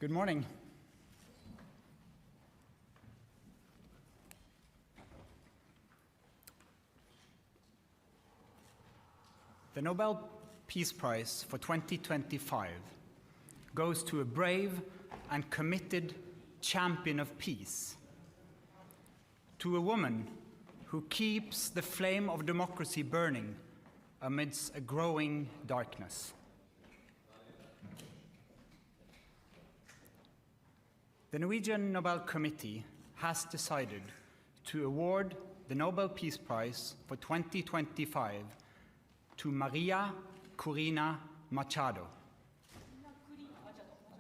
Good morning. The Nobel Peace Prize for 2025 goes to a brave and committed champion of peace, to a woman who keeps the flame of democracy burning amidst a growing darkness. The Norwegian Nobel Committee has decided to award the Nobel Peace Prize for 2025 to MARÍA CORINA MACHADO.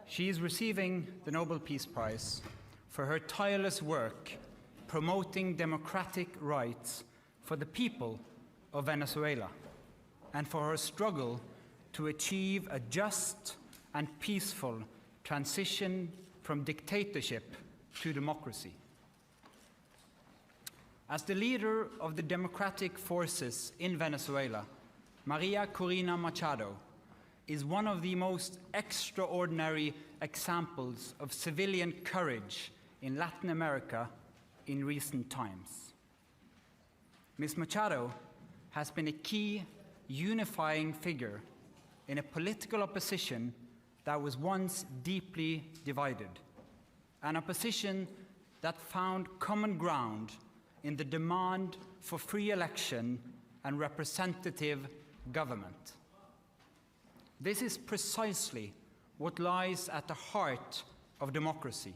She is receiving the Nobel Peace Prize for her tireless work promoting democratic rights for the people of Venezuela and for her struggle to achieve a just and peaceful transition from dictatorship to democracy. As the leader of the democratic forces in Venezuela, MARÍA CORINA MACHADO is one of the most extraordinary examples of civilian courage in Latin America in recent times. Ms. Machado has been a key unifying figure in a political opposition that was once deeply divided, an opposition that found common ground in the demand for free election and representative government. This is precisely what lies at the heart of democracy,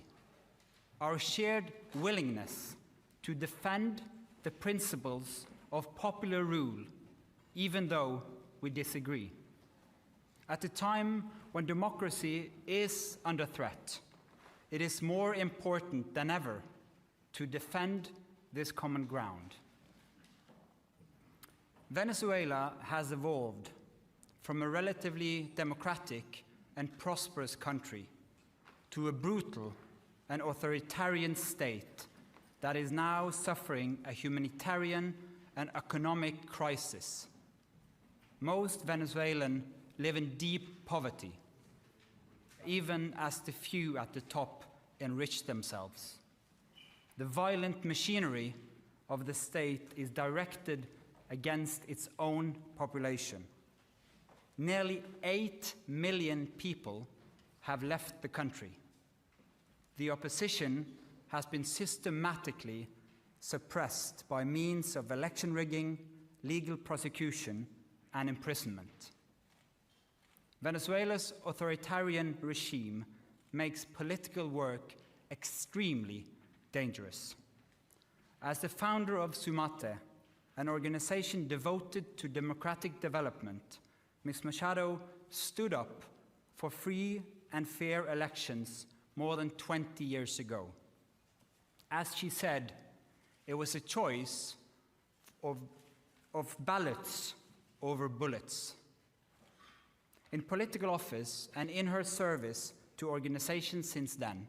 our shared willingness to defend the principles of popular rule, even though we disagree. At a time when democracy is under threat, it is more important than ever to defend this common ground. Venezuela has evolved from a relatively democratic and prosperous country to a brutal and authoritarian state that is now suffering a humanitarian and economic crisis. Most Venezuelans live in deep poverty, even as the few at the top enrich themselves. The violent machinery of the state is directed against its own population. Nearly 8 million people have left the country. The opposition has been systematically suppressed by means of election rigging, legal prosecution, and imprisonment. Venezuela's authoritarian regime makes political work extremely dangerous. As the founder of SUMATE, an organization devoted to democratic development, Ms. Machado stood up for free and fair elections more than 20 years ago. As she said, it was a choice of ballots over bullets. In political office and in her service to organizations since then,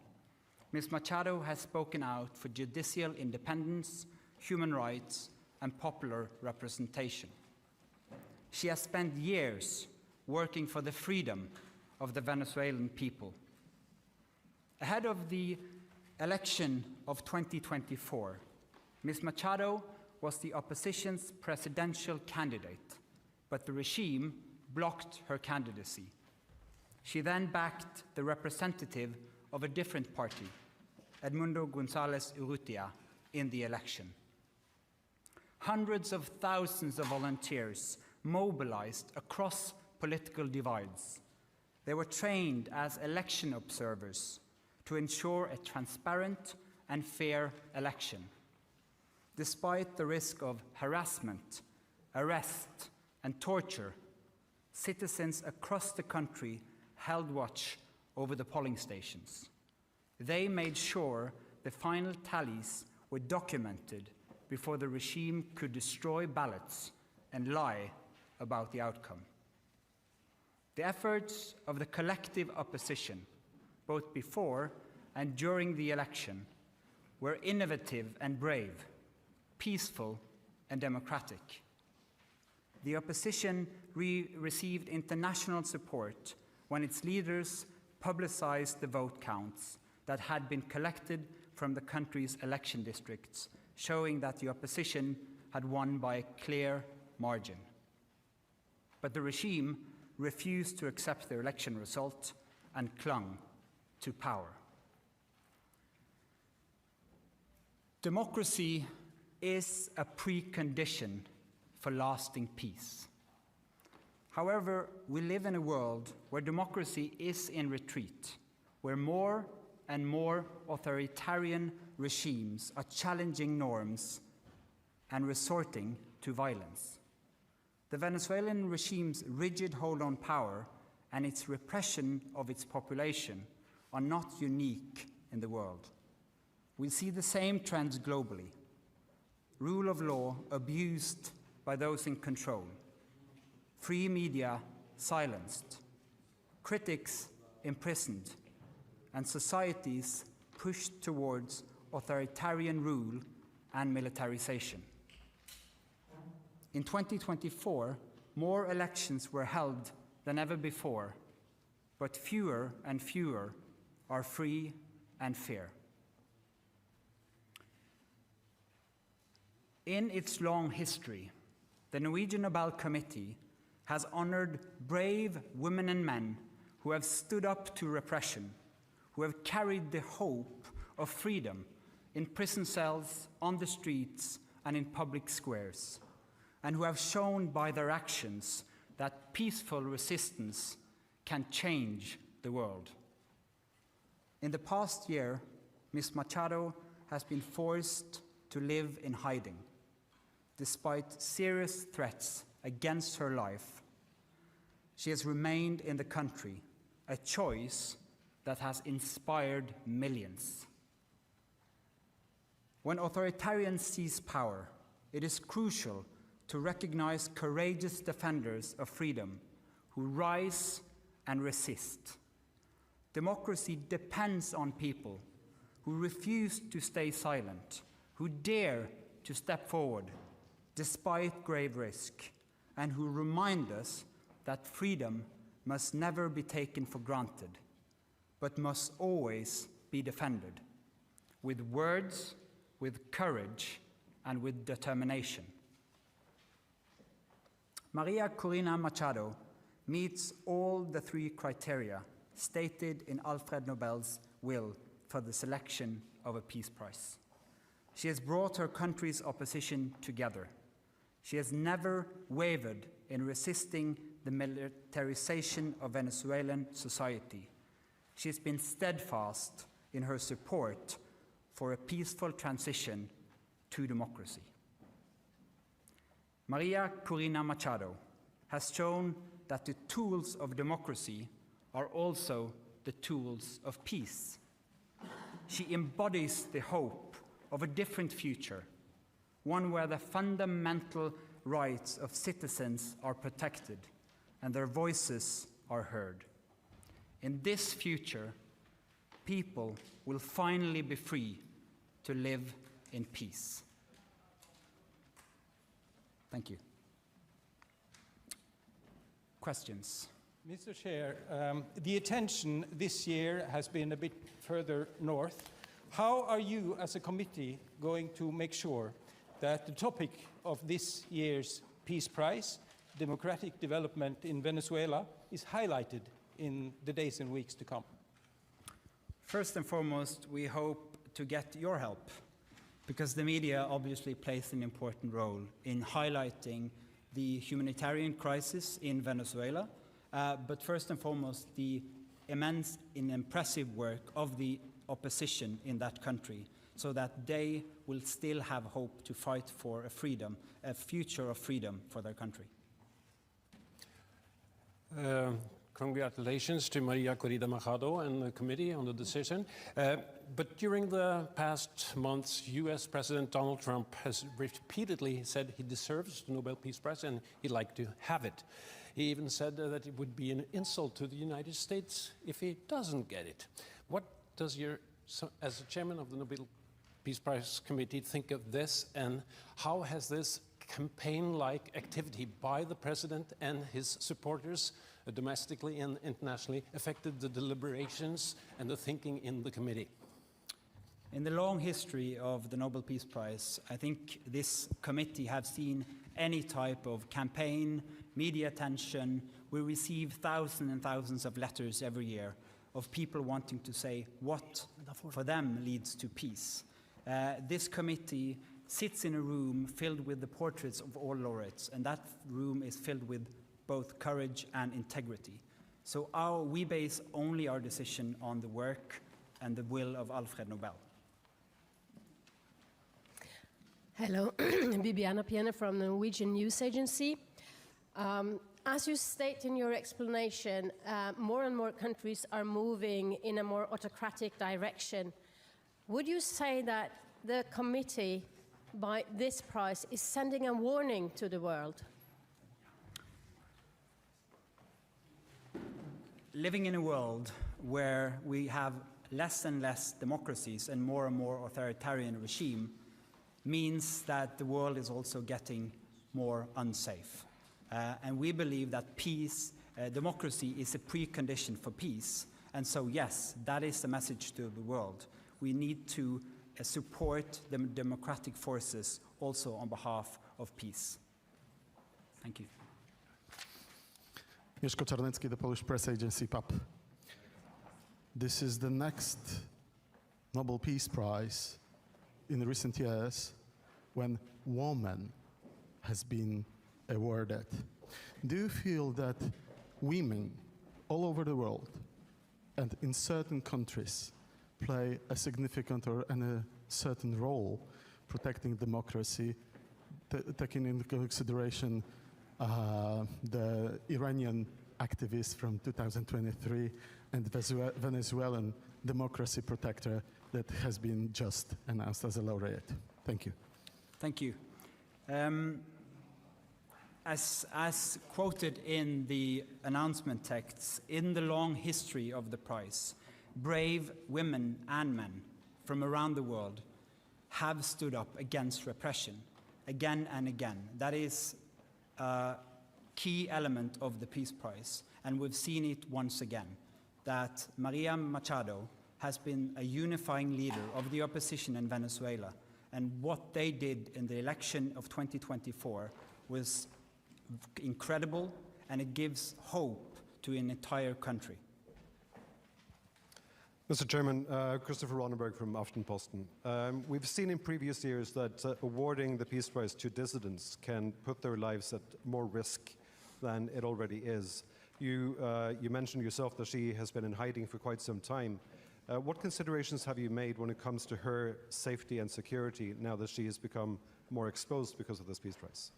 Ms. Machado has spoken out for judicial independence, human rights, and popular representation. She has spent years working for the freedom of the Venezuelan people. Ahead of the election of 2024, Ms. Machado was the opposition's presidential candidate, but the regime blocked her candidacy. She then backed the representative of a different party, Edmundo González Urrutia, in the election. Hundreds of thousands of volunteers mobilized across political divides. They were trained as election observers to ensure a transparent and fair election. Despite the risk of harassment, arrest, and torture, citizens across the country held watch over the polling stations. They made sure the final tallies were documented before the regime could destroy ballots and lie about the outcome. The efforts of the collective opposition, both before and during the election, were innovative and brave, peaceful and democratic. The opposition received international support when its leaders publicized the vote counts that had been collected from the country's election districts, showing that the opposition had won by a clear margin. But the regime refused to accept the election result and clung to power. Democracy is a precondition for lasting peace. However, we live in a world where democracy is in retreat, where more and more authoritarian regimes are challenging norms and resorting to violence. The Venezuelan regime's rigid hold on power and its repression of its population are not unique in the world. We see the same trends globally. Rule of law abused by those in control. Free media silenced. Critics imprisoned. And societies pushed towards authoritarian rule and militarization. In 2024, more elections were held than ever before, but fewer and fewer are free and fair. In its long history, the Norwegian Nobel Committee has honored brave women and men who have stood up to repression, who have carried the hope of freedom in prison cells, on the streets, and in public squares, and who have shown by their actions that peaceful resistance can change the world. In the past year, Ms. Machado has been forced to live in hiding, despite serious threats against her life. She has remained in the country, a choice that has inspired millions. When authoritarians seize power, it is crucial to recognize courageous defenders of freedom who rise and resist. Democracy depends on people who refuse to stay silent, who dare to step forward despite grave risk, and who remind us that freedom must never be taken for granted, but must always be defended, with words, with courage, and with determination. Maria Corina Machado meets all the three criteria stated in Alfred Nobel's will for the selection of a Peace Prize. She has brought her country's opposition together. She has never wavered in resisting the militarization of Venezuelan society. She has been steadfast in her support for a peaceful transition to democracy. Maria Corina Machado has shown that the tools of democracy are also the tools of peace. She embodies the hope of a different future, one where the fundamental rights of citizens are protected and their voices are heard. In this future, people will finally be free to live in peace. Thank you. Questions? Mr. Chair, the attention this year has been a bit further north. How are you as a committee going to make sure that the topic of this year's Peace Prize, democratic development in Venezuela, is highlighted in the days and weeks to come? First and foremost, we hope to get your help, because the media obviously plays an important role in highlighting the humanitarian crisis in Venezuela, but first and foremost, the immense and impressive work of the opposition in that country, so that they will still have hope to fight for a future of freedom for their country. Congratulations to Maria Corina Machado and the committee on the decision. But during the past months, US President Donald Trump has repeatedly said he deserves the Nobel Peace Prize and he'd like to have it. He even said that it would be an insult to the United States if he doesn't get it. What does as the chairman of the Nobel Peace Prize Committee, think of this, and how has this campaign-like activity by the president and his supporters domestically and internationally, affected the deliberations and the thinking in the committee? In the long history of the Nobel Peace Prize, I think this committee have seen any type of campaign, media attention. We receive thousands and thousands of letters every year of people wanting to say what for them leads to peace. This committee sits in a room filled with the portraits of all laureates, and that room is filled with both courage and integrity. So we base only our decision on the work and the will of Alfred Nobel. Hello, Bibiana Piena from the Norwegian News Agency. As you state in your explanation, more and more countries are moving in a more autocratic direction. Would you say that the committee, by this prize, is sending a warning to the world? Living in a world where we have less and less democracies and more authoritarian regime means that the world is also getting more unsafe. And we believe that peace, democracy is a precondition for peace. And so, yes, that is the message to the world. We need to support the democratic forces also on behalf of peace. Thank you. Mieszko Czarnecki, the Polish press agency PAP. This is the next Nobel Peace Prize in recent years when woman has been awarded. Do you feel that women all over the world and in certain countries play a significant or a certain role protecting democracy, taking into consideration the Iranian activist from 2023 and the Venezuelan democracy protector that has been just announced as a laureate? Thank you. Thank you. As quoted in the announcement texts, in the long history of the prize, brave women and men from around the world have stood up against repression again and again. That is a key element of the Peace Prize, and we've seen it once again, that MARÍA Machado has been a unifying leader of the opposition in Venezuela, and what they did in the election of 2024 was incredible, and it gives hope to an entire country. Mr. Chairman, Christopher Ronenberg from Aftenposten. We've seen in previous years that awarding the Peace Prize to dissidents can put their lives at more risk than it already is. You mentioned yourself that she has been in hiding for quite some time. What considerations have you made when it comes to her safety and security now that she has become more exposed because of this Peace Prize?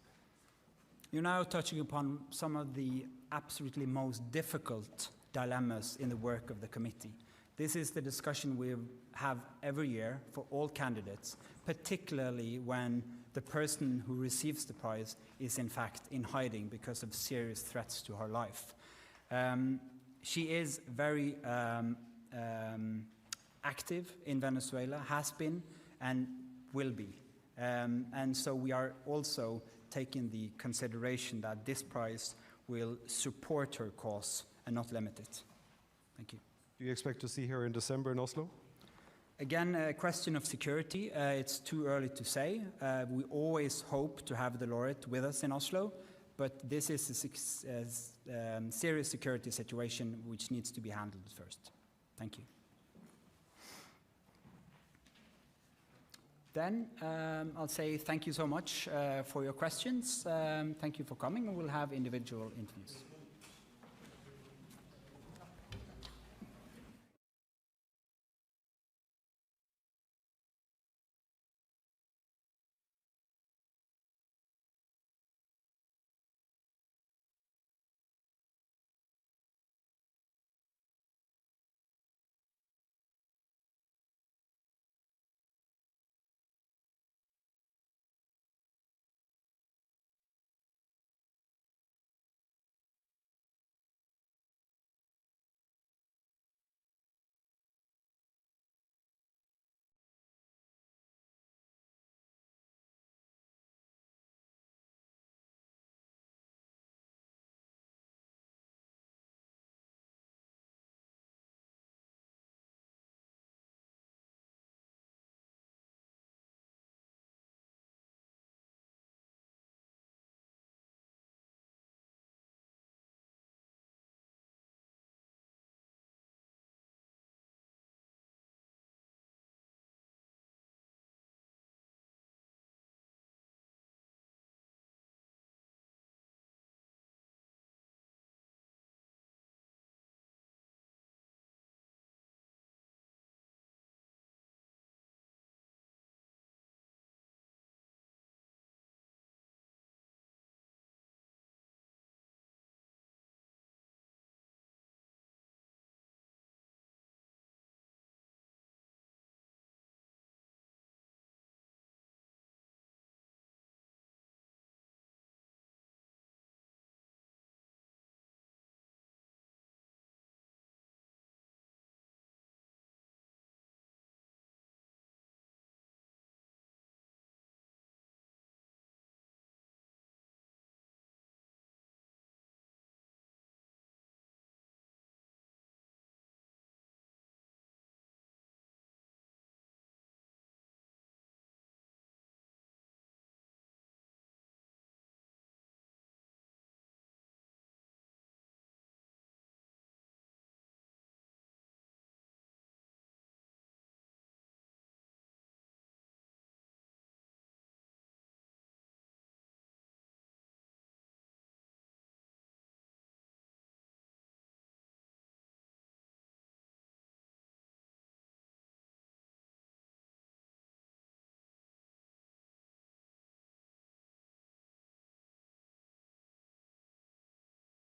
You're now touching upon some of the absolutely most difficult dilemmas in the work of the committee. This is the discussion we have every year for all candidates, particularly when the person who receives the prize is in fact in hiding because of serious threats to her life. She is very active in Venezuela, has been and will be. And so we are also taking the consideration that this prize will support her cause and not limit it. Thank you. Do you expect to see her in December in Oslo? Again, a question of security. It's too early to say. We always hope to have the laureate with us in Oslo, but this is a serious security situation which needs to be handled first. Thank you. Then I'll say thank you so much for your questions. Thank you for coming, and we'll have individual interviews.